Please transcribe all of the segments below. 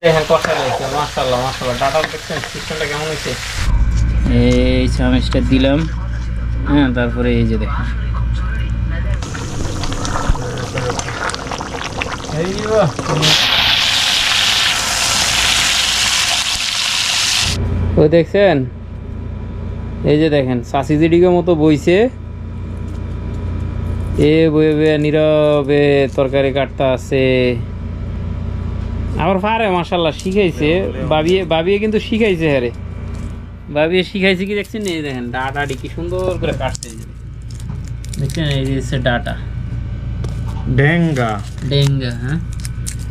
দেখেন কষা লাগছে, মাশাআল্লাহ মাশাআল্লাহ। ডাটা দেখছেন সিস্টেমটা কেমন হয়েছে? এই চামচটা দিলাম, হ্যাঁ, তারপরে এই যে দেখেন ও দেখছেন, এই যে দেখেন সাসিজিডিকের মতো বইছে, এ বয়ে বয়ে নীরবে তরকারি কাটতে আছে। আবার পারে মাশাআল্লাহ, শিখাইছে বাবিয়ে কিন্তু শিখাইছে। হ্যাঁ, বাবিয়ে শিখাইছে কি দেখছেন, এই দেখেন ডাটাটি কি সুন্দর করে কাটছে, দেখছেন এই যে ডাটা ডেঙ্গা ডেঙ্গা। হ্যাঁ,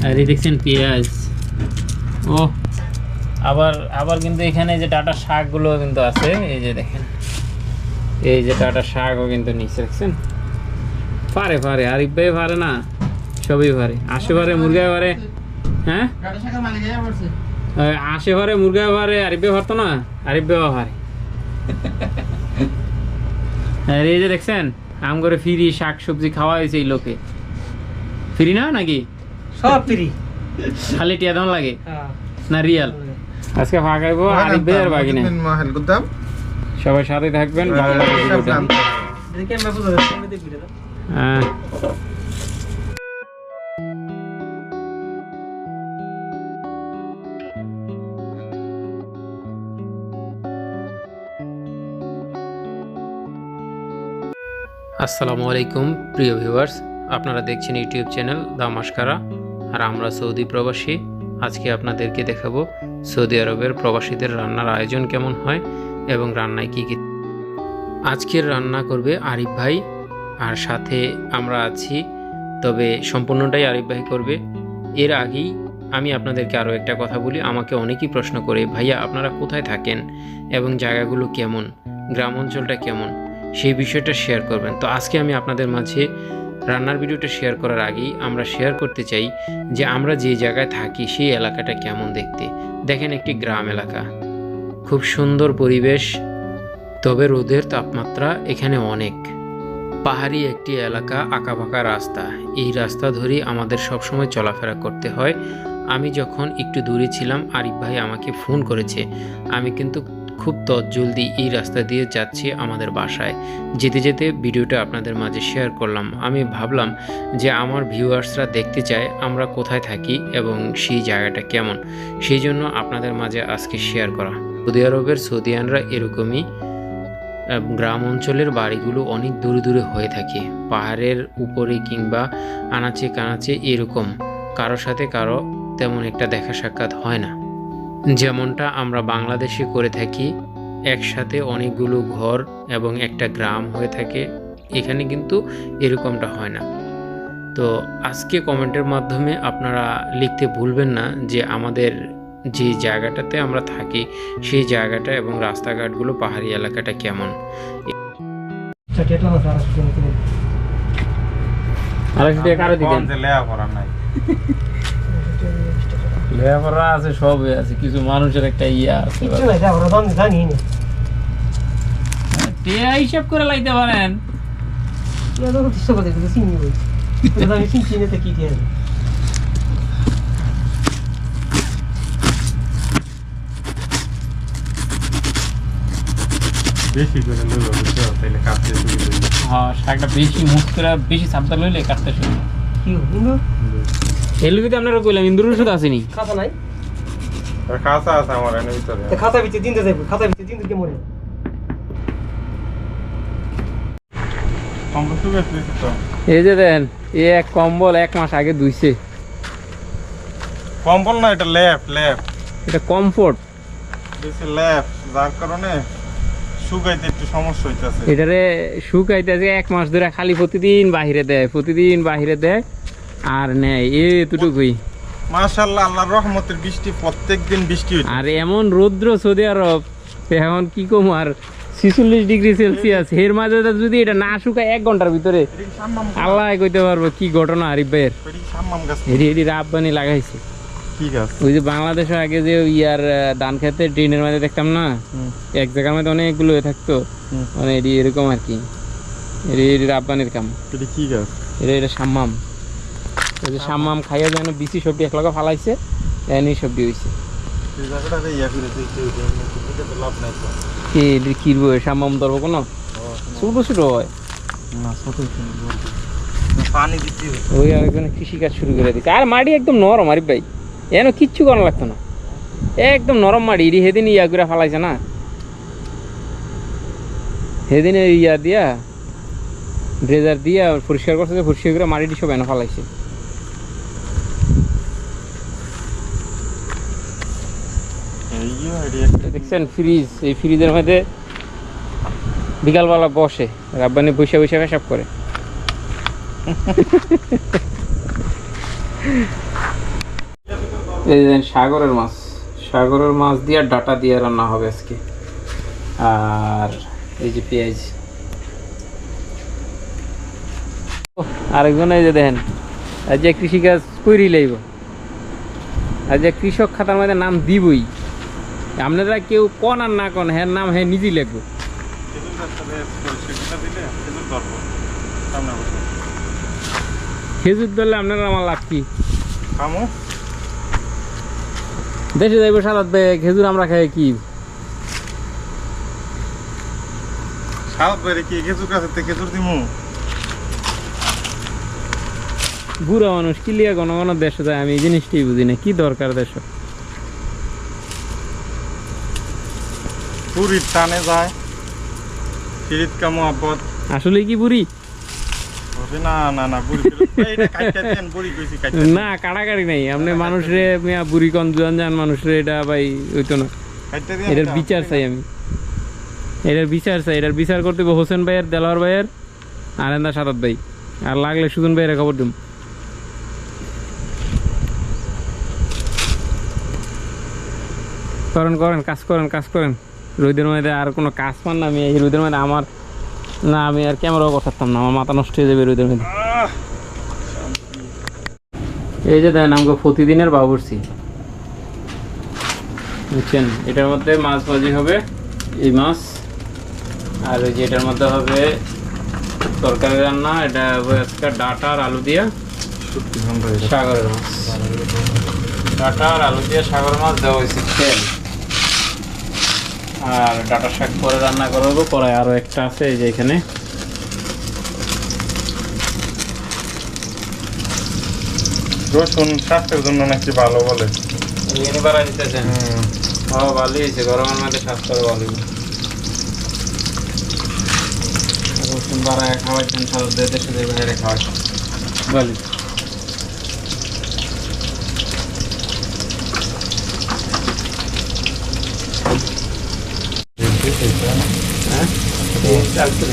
আর এই দেখছেন পেঁয়াজ। ও আবার কিন্তু এখানে যে ডাটা শাকগুলো কিন্তু আছে, এই যে দেখেন এই যে ডাটা শাকও কিন্তু নিচে দেখছেন। পারে আরিফ ভাই পারে না, সবই পারে। আসে পারে মুরগা পারে, হ্যাঁ আসে পারে মুরগা পারে, আরিফ ভাই পারতো না, আরিফ ভাই পারে। আর এই যে দেখছেন আম করে ফ্রি শাক সবজি খাওয়া হয়েছে এই লোকে। ফ্রি না নাকি? সব ফ্রি, খালি টিয়া দাম লাগে না রিয়াল? আজকে ভাগাইবো আরিফ ভাই আর বাকি না। সবাই সাথে থাকবেন, ভালো লাগবে। হ্যাঁ, আসসালামু আলাইকুম প্রিয় ভিউয়ার্স, আপনারা দেখছেন ইউটিউব চ্যানেল দ্য মাস্কারা, আর আমরা সৌদি প্রবাসী। আজকে আপনাদেরকে দেখাবো সৌদি আরবের প্রবাসীদের রান্নার আয়োজন কেমন হয় এবং রান্নায় কী কী। আজকের রান্না করবে আরিফ ভাই, আর সাথে আমরা আছি, তবে সম্পূর্ণটাই আরিফ ভাই করবে। এর আগেই আমি আপনাদেরকে আরও একটা কথা বলি, আমাকে অনেকেই প্রশ্ন করে, ভাইয়া আপনারা কোথায় থাকেন এবং জায়গাগুলো কেমন, গ্রাম অঞ্চলটা কেমন, সেই বিষয়টা শেয়ার করবেন। তো আজকে আমি আপনাদের মাঝে রান্নার ভিডিওটা শেয়ার করার আগেই আমরা শেয়ার করতে চাই যে আমরা যে জায়গায় থাকি সেই এলাকাটা কেমন দেখতে। দেখেন একটি গ্রাম এলাকা, খুব সুন্দর পরিবেশ, তবে রোদের তাপমাত্রা এখানে অনেক। পাহাড়ি একটি এলাকা, আঁকাবাঁকা রাস্তা, এই রাস্তা ধরেই আমাদের সবসময় চলাফেরা করতে হয়। আমি যখন একটু দূরে ছিলাম, আরিফ ভাই আমাকে ফোন করেছে, আমি কিন্তু খুব তৎজলদি এই রাস্তা দিয়ে যাচ্ছি আমাদের বাসায়। যেতে যেতে ভিডিওটা আপনাদের মাঝে শেয়ার করলাম। আমি ভাবলাম যে আমার ভিউয়ার্সরা দেখতে চায় আমরা কোথায় থাকি এবং সেই জায়গাটা কেমন, সেই জন্য আপনাদের মাঝে আজকে শেয়ার করা। সৌদি আরবের সৌদিয়ানরা এরকমই, গ্রাম অঞ্চলের বাড়িগুলো অনেক দূরে দূরে হয়ে থাকে, পাহাড়ের উপরে কিংবা আনাচে কানাচে, এরকম কারো সাথে কারো তেমন একটা দেখা সাক্ষাৎ হয় না, যেমনটা আমরা বাংলাদেশে করে থাকি। একসাথে অনেকগুলো ঘর এবং একটা গ্রাম হয়ে থাকে, এখানে কিন্তু এরকমটা হয় না। তো আজকে কমেন্টের মাধ্যমে আপনারা লিখতে ভুলবেন না যে আমাদের যে জায়গাটাতে আমরা থাকি সেই জায়গাটা এবং রাস্তাঘাটগুলো, পাহাড়ি এলাকাটা কেমন। লেখাপড়া আছে, সবই আছে, কিছু মানুষের একটা ইয়া আছে, হিসাব করে লাইতে পারেন। শাকটা বেশি মুখরা বেশি সাবধান লইলে কাটতে শুরু। এলুকে আপনারা কইলাম ইন্দুর ওষুধ আসেনি, খাতা নাই, খাতা আছে আমার এর ভিতরে, খাতা ভিতরে দিনতে যাইবো, খাতা ভিতরে দিন দিকে মরে কম্বল তো গেছে তো। এই যে দেন, এই এক কম্বল 1 মাস আগে ধুইছে। কম্বল না, এটা ল্যাপ, এটা কমফোর্ট দিছে ল্যাপ, যার কারণে শুকাইতে একটু সমস্যা হইতাছে। এটারে শুকাইতেছে 1 মাস ধরে, খালি প্রতিদিন বাহিরে দেয় আর নেয় এতটুকুই। মাশাআল্লাহ, আল্লাহর রহমতের বৃষ্টি, প্রত্যেকদিন বৃষ্টি হইছে। আর এমন রৌদ্র সৌদি আরব, এখন কি কম, আর 46 ডিগ্রি সেলসিয়াস, এর মাঝে যদি এটা না শুকায় 1 ঘন্টার ভিতরে, আল্লাহ কইতে পারবো কি ঘটনা। আরিফ ভাইয়ের এটি রাব্বানি লাগাইছে। ওই যে বাংলাদেশে আগে যে ইয়ার ধান খেতে ট্রেনের মাঝে দেখতাম না, এক জায়গার মধ্যে অনেকগুলো থাকতো, মানে এটি এরকম আর কি, এটি রাব্বানির কাম। কি গাছ এটা সাম্মাম, ওই যে সাম্মাম খাইয়া যেন বিচি সবটি এক লগা ফালাইছে, এনে সব দিয়ে হয়েছে এই জায়গাটা ইয়া করে দিতে তো লাভ নাই তো কি কিরবো সামাম ধরবো কোনো ছোট ছোট হয় না ছোট পানি দিতে ওই আরেকজনে কৃষিকাজ শুরু করে দিচ্ছে আর মাটি একদম নরম আরিফ ভাই এন কিচ্ছু করা লাগতো না একদম নরম মাটি সেদিন ইয়া করে ফালাইছে না সেদিন ইয়া দিয়া ড্রেজার দিয়া পরিষ্কার করছে পরিষ্কার করে মাটিটি সব এনে ফালাইছে দেখছেন ফ্রিজ এই ফ্রিজের মধ্যে বিকালবেলা বসে রাব্বানি বৈশা বৈশা পেশাব করে এই যে সাগরের মাছ দিয়ে ডাটা দিয়ে রান্না হবে আজকে আর এই যে পেঁয়াজ আরেকজন এই যে দেখেন আজ যে কৃষিকাজ করি লাইব আজ যে কৃষক খাতার মধ্যে নাম দিবই আপনারা কেউ কন আর না কন হ্যাঁ নাম হ্যাঁ নিজেই লিখবো খেজুর ধরলে আপনারা আমার লাভ কি দেশে যাইব সালাদ ভাই খেজুর আমরা খাই কি সালাদ ভাই কি খেজুর গাছের খেজুর দিমু বুড়া মানুষ কি লিয়া ঘন ঘন দেশে যায় আমি এই জিনিসটাই বুঝি না কি দরকার দেশ পুরীর টানে যায় ফিরিত কা মোহাব্বত আসলে কি বুড়ি না না না বুড়ি এইটা কাইটা দেন বুড়ি কইছি কাইটা না কাড়াকাড়ি নাই আপনি মানুষরে মিয়া বুড়ি কোন জুয়ান জান মানুষরে এটা ভাই হইতো না কাইটা দেন এটার বিচার চাই আমি এটার বিচার করতে হবে হোসেন ভাইয়ের দেলোয়ার ভাইয়ের আর এন্দা সাদাত ভাই আর লাগলে সুজন ভাইয়ের খবর দিম করেন কাজ করেন রোদের মধ্যে আর কোনো কাজ পান না আমি এই রোদের মধ্যে আমার না আমি আর ক্যামেরাও করতাম না আমার মাথা নষ্ট হয়ে যাবে রোদের মধ্যে এই যে দেখেন আমাকে প্রতিদিনের বাবুর্চি বুঝছেন এটার মধ্যে মাছ ভাজি হবে এই মাছ আর ওই যে এটার মধ্যে হবে তরকারি রান্না এটা হবে আজকে ডাটা আর আলু দিয়া সাগরের মাছ ডাটা আর আলু দিয়ে সাগরের মাছ দেওয়া হয়েছে তেল আর ডাটা শাক পরে রান্না করবো পরে আরো একটা আছে এই যে এখানে রসুন স্বাস্থ্যের জন্য নাকি ভালো বলে এনে বাড়া দিতেছেন হ্যাঁ ভালোই হয়েছে গরমের মধ্যে স্বাস্থ্য ভালো রসুন বাড়ায় খাওয়াইছেন সারা দেশে বাইরে খাওয়াইছেন ভালো হ্যাঁ চালছে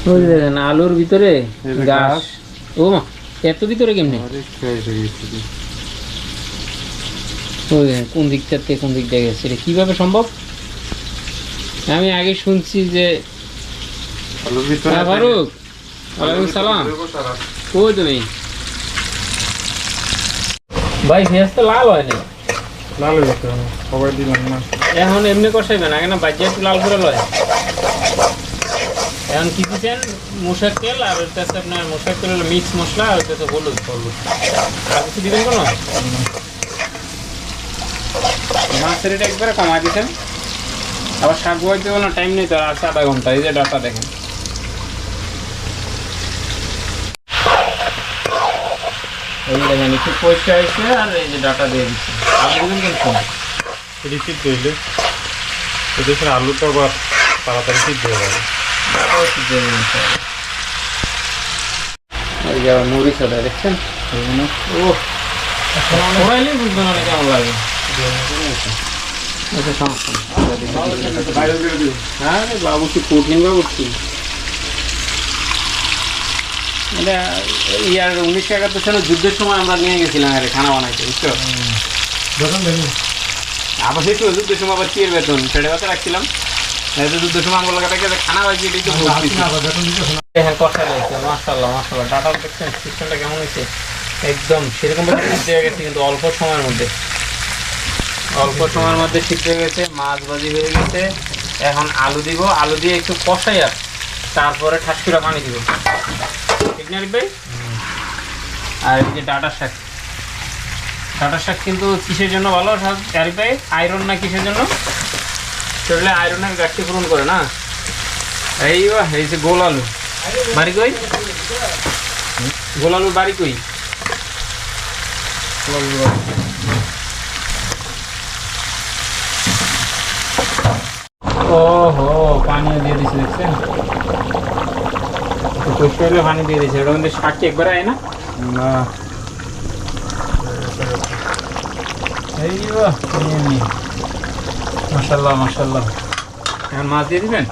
বুঝলেন আলুর ভিতরে গাছ ও মা এত ভিতরে কেমনি কোন দিকটা থেকে কোন দিকটা গেছে এটা কিভাবে সম্ভব আমি আগে শুনছি যে ফারুক ওয়ালাইকুম সালাম কই তুমি ভাই পেঁয়াজ তো লাল হয় না লাল হয়ে গেছে সবাই দিলাম না এখন এমনি কষাইবেন আগে না বাজিয়ে একটু লাল করে লয় এখন কি দিচ্ছেন মশার তেল আর ওইটা আছে আপনার মশার তেল হলো মিক্স মশলা আর ওইটা হচ্ছে হলুদ আর কিছু দিবেন কোনো মাছের এটা একবারে কমাই দিচ্ছেন আবার শাক বইতে কোনো টাইম নেই তো আর আধা ঘন্টা এই যে ডাটা দেখেন এই দেখেন একটু পরিষ্কার হয়েছে আর এই যে ডাটা দিয়ে দিচ্ছে আপনি দিবেন কিন্তু রিসিভ দিলে তো দেখুন আলুটা আবার তাড়াতাড়ি সিদ্ধ হয়ে যাবে এই যে মরিচ ওটা দেখছেন ও ওরাইলে বুঝবেন অনেক কেমন লাগে হ্যাঁ বাবুর্চি কঠিন বাবুর্চি এটা ইয়ার 1971 সালে যুদ্ধের সময় আমরা নিয়ে গেছিলাম আরে খানা বানাইতে বুঝছো আবার সেটু যুদ্ধের সময় আবার চিয়ের বেতন ছেড়ে বাতে রাখছিলাম এই তো দুধ সময় আমগুলো কাটাকে খানা বাজি এটাই তো বলছি হ্যাঁ কষা লাগছে মাশাআল্লাহ মাশাআল্লাহ ডাটা দেখছেন সিস্টেমটা কেমন হয়েছে একদম সেরকম ভাবে সিদ্ধ হয়ে গেছে কিন্তু অল্প সময়ের মধ্যে সিদ্ধ হয়ে গেছে মাছ ভাজি হয়ে গেছে এখন আলু দিব আলু দিয়ে একটু কষাইয়া তারপরে ঠাস করে পানি দিব ঠিক না ভাই আর এই যে ডাটা শাক কিন্তু কিসের জন্য ভালো আরিফ ভাই আয়রন না কিসের জন্য শরীরে আয়রনের ঘাটতি পূরণ করে না এই যে গোল আলু বাড়ি কই গোল আলুর বাড়ি কই ওহো পানিও দিয়ে দিচ্ছে দেখছেন পানি দিয়ে দিচ্ছে ওটা কিন্তু শাক কি একবারে আয় না না মাশাআল্লাহ মাশাআল্লাহ এখন মাছ দিয়ে দিবেন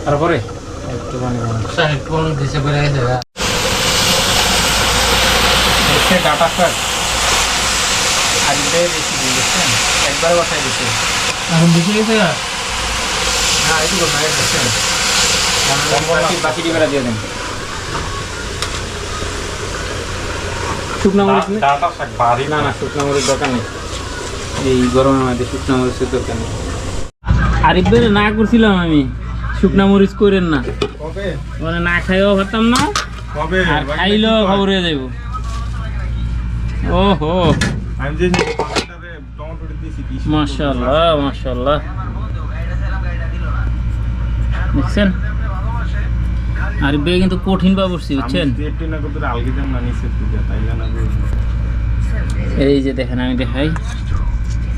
তারপরে একটু পানি দিছে বেড়ে গেছে ডাটা শাক আর বেশি দিয়ে দিচ্ছেন একবার বসাই দিচ্ছে এখন দিতে গেছে না একটু দেখছেন বাকি ডিবেরা দিয়ে দেন শুকনো মরিচ ডাটা শাক বাড়ি না শুকনো মরিচ দরকার নেই এই গরমের মধ্যে শুকনো মরিচের দরকার নেই আরিফ ভাই না করছিলাম আমি শুকনো মরিচ করেন না মানে না খাইও পারতাম না আর খাইলেও খবর হয়ে যাইব ওহো মাশাআল্লাহ মাশাআল্লাহ দেখছেন আরিফ ভাই কিন্তু কঠিন পা বসছি বুঝছেন এই যে দেখেন আমি দেখাই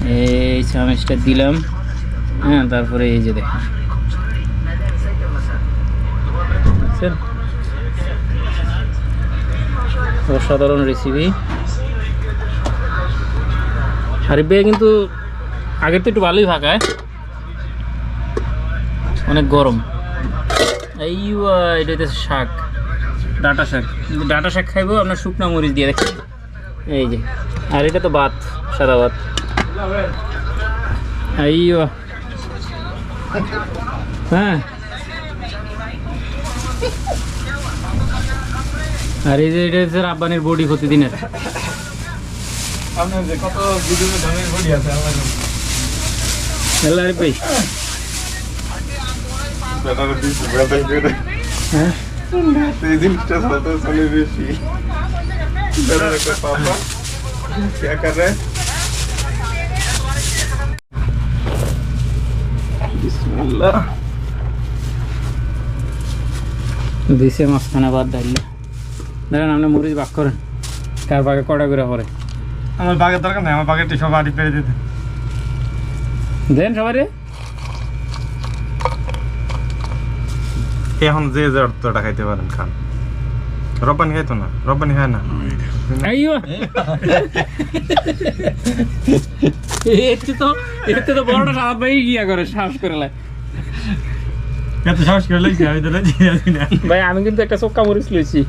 এই চামচটা দিলাম হ্যাঁ তারপরে এই যে দেখেন বুঝছেন অসাধারণ রেসিপি আরিফ ভাই কিন্তু আগের তো একটু ভালোই ফাঁকায় অনেক গরম এই এটা হচ্ছে শাক ডাটা শাক খাইবো আপনার শুকনো মরিচ দিয়ে দেখেন এই যে আর এটা তো ভাত সাদা ভাত হ্যাঁ আর এই যে এটা হচ্ছে রাব্বানির বডি প্রতিদিনের কত বডি আছে আরিফ ভাই হ্যাঁ এই জিনিসটা চলে বেশি पापा क्या कर रहे हैं बिस्मिल्लाह দিছে মাঝখানে বাদ ডাইলে দেখেন আপনি মরিচ ভাগ করেন কার ভাগে কটা করে পরে আমার ভাগের দরকার নেই আমার ভাগেরটি সব আড়ি পেরে দিতে দেন সবারে এখন যে যে অর্থটা খাইতে পারেন খান রব্বানি খাইতো না রব্বানি খায় না আইয়ো এতে তো বড়টা সাত ভাই গিয়া করে সাহস করে লাই এত সাহস করে লাইছি আমি তো রাজি না ভাই আমি কিন্তু একটা চক্কা মরিচ লইছি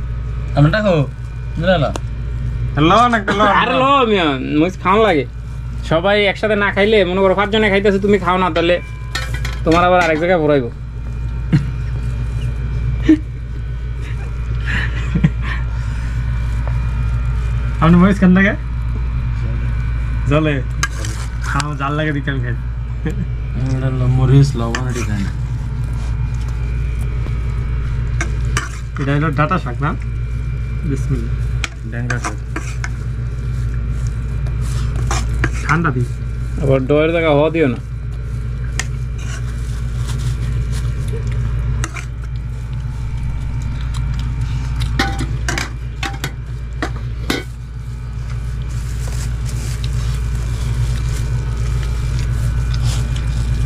আমি দেখো মিলালা হ্যালো একটা লো আরে লো মিয়া মরিচ খাওয়া লাগে সবাই একসাথে না খাইলে মনে করো 5 জনে খাইতেছে তুমি খাও না তাহলে তোমার আবার আরেক জায়গায় ভরাইবো আপনি মরিচ খান না কে জলে খাও জাল লাগে দিকে আমি খাই মরিচ লবণ এটি খাই না এটা হলো ডাটা শাক না বিসমিল্লাহ ড্যাঙ্গা শাক ঠান্ডা দিই আবার ডয়ের জায়গা হওয়া দিও না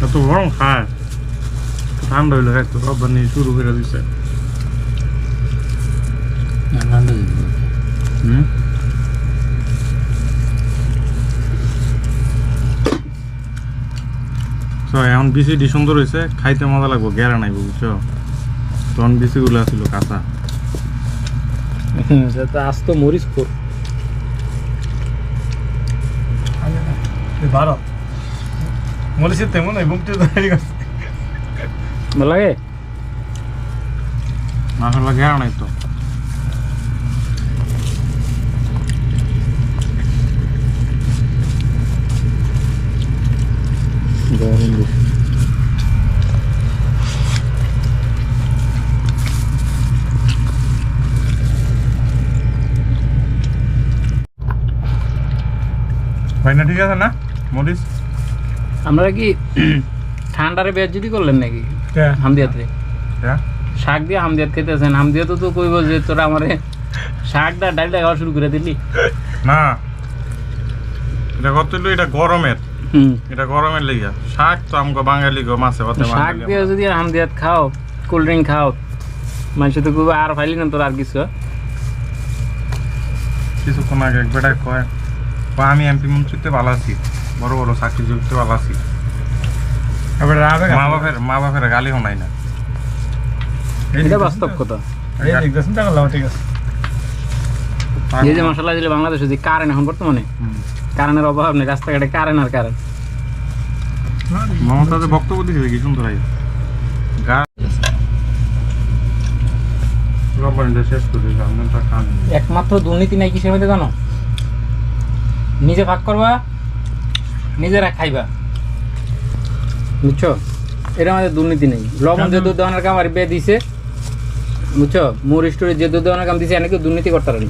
এত গরম খায় ঠান্ডা হইলো একটু রব্বানি শুরু করে দিচ্ছে এখন বিচিটি সুন্দর হয়েছে খাইতে মজা লাগবো গেরা নাইব বুঝছো তখন বিচিগুলো ছিল কাঁচা আজ তো মরিচ খোর বারো মরিচের তেমন নাই বুকটি তৈরি করছে ভালো লাগে? মাশাআল্লাহ ঘেরা নাই তো। ভাইনা ঠিক আছে না মরিচ? আমরা কি ঠান্ডারে বেয়াজ্জুতি করলেন নাকি হামদিয়াতে? হ্যাঁ শাক দিয়ে হামদিয়াত খেতেছেন, হামদিয়াতে তো কইব যে তোরা আমারে শাকটা ডালটা খাওয়া শুরু করে দিলি। না এটা কত হইলো, এটা গরমের, এটা গরমের লেগে শাক তো আমগো বাঙালি গো মাছে ভাতে শাক দিয়ে যদি হামদিয়াত খাও, কোল্ড ড্রিঙ্ক খাও, মানুষ তো কইব আর ফাইলি না তোর আর কিছু। কিছুক্ষণ আগে এক বেটায় কয় আমি এমপি মন্ত্রীতে ভালো আছি, বড় বড় চাকরি যুক্তে ভালো আছি, মা বাপের গালি শোনাই না। এটা বাস্তব কথা। এই যে মশলা দিলে বাংলাদেশে যে কারেন্ট এখন বর্তমানে কারেন্টের অভাব নেই, রাস্তাঘাটে কারেন্ট আর কারেন্ট। মমতাজের বক্তব্য দিয়েছে কি সুন্দর হয় শেষ করে একমাত্র দুর্নীতি নাই কিসের মধ্যে জানো? নিজে ভাগ করবা, নিজেরা খাইবা, বুঝছো? এর মধ্যে দুর্নীতি নেই। লবণ যে দুধ দেওয়ানোর কাম আর বে দিছে, বুঝছো? মোর স্টোরে যে দুধ দেওয়ানোর কাম দিছে এনে কেউ দুর্নীতি করতে পারেনি।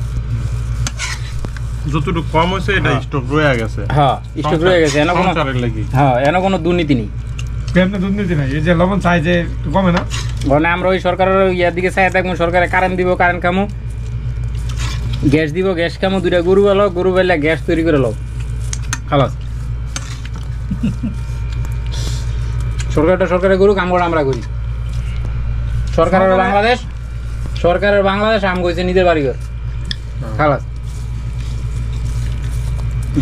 যতটুকু কম হয়েছে এটা স্টক রয়ে গেছে। হ্যাঁ স্টক রয়ে গেছে, এনে কোনো হ্যাঁ এনে কোনো দুর্নীতি নেই। দুর্নীতি নাই, এই যে লবণ চাই যে একটু কমে না, মানে আমরা ওই সরকারের ইয়ার দিকে চাই থাকবো, সরকারে কারেন্ট দিব, কারেন্ট খামো, গ্যাস দিব, গ্যাস খামো, দুইটা গরু বেলো, গরু বেলে গ্যাস তৈরি করে লো, খালাস। সরকারটা সরকারের গরু, কাম করে আমরা করি। সরকারের বাংলাদেশ, সরকারের বাংলাদেশ, আম কইছে নিজের বাড়ি ঘর, খালাস।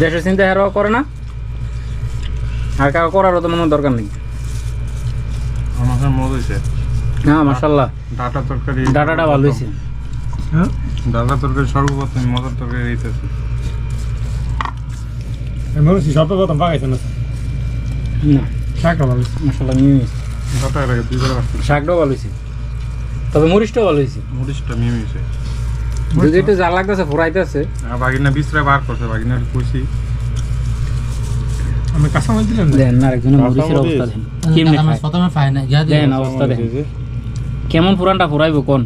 দেশের চিন্তা হেরাও করে না, আর কাউ করারও তো মনে দরকার নেই। আমার মজা হয়েছে। হ্যাঁ মাশাআল্লাহ, ডাটা তরকারি, ডাটাটা ভালো হয়েছে। হ্যাঁ ডাটা তরকারি সর্বপ্রথম মজার তরকারি দিতেছি। মরিচ সর্বপ্রথম পাকাইছে না, না শাকটা ভালো মাশাআল্লাহ মিমি, ডাটা এর আগে দুইবার আসছে। শাকটাও ভালো হয়েছে, তবে মরিচটাও ভালো হয়েছে। মরিচটা মিমি হয়েছে। যদি একটু জাল লাগতেছে, ফোরাইতেছে। বাগিনা বিচরা বার করছে, বাগিনার কইছি আমি কাঁচামরিচ দিলাম না। দেন না একজনের মরিচের অবস্থা দেন, কেমনে খায় প্রথমে পাই না, গিয়া দেন অবস্থা দেন, কেমন পুরানটা ফুরাইবো কোন?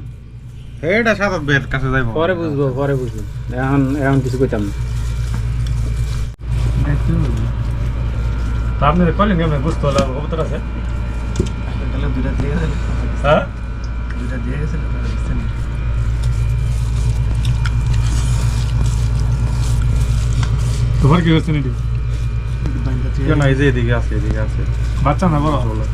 এটা সাদা বের কাছে যাইবো, পরে বুঝবো, পরে বুঝবো, এখন এখন কিছু কইতাম না। আপনি কইলেন কেমন বুঝতে হলো, কবুতর আছে তাহলে দুইটা দিয়ে গেছে। হ্যাঁ দুইটা দিয়ে গেছে, তোমার কি হচ্ছে নাকি? কেন এই যে এদিকে আছে, এদিকে আছে বাচ্চা না বড় হলো?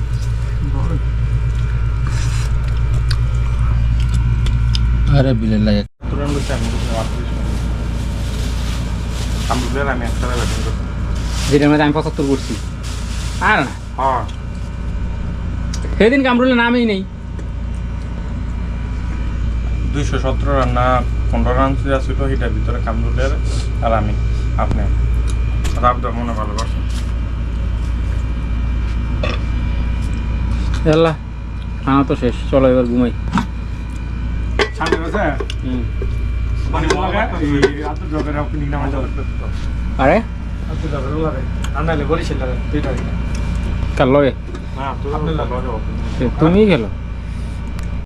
আরে বিলে লাগে তুরান বসে আমি আমরুলের আমি একটা ব্যাটিং করছি, যেটার মধ্যে আমি 75 করছি। আর না হ্যাঁ সেদিন কামরুলের নামই নেই। 217 রান না 15 রান ছিল, এটার ভিতরে কামরুলের আর আমি, আপনি রাবদার মনে ভালোবাসেন। আল্লাহ খানা তো শেষ, চলো এবার ঘুমাই। সামনে বসে মানে লাগা এই আত জবের ওপেনিং নামা যাবে। আরে আত জবের লাগে আনালে বলিছিল দুইটা কাল লগে না তো আপনি লাগা তুমি গেলো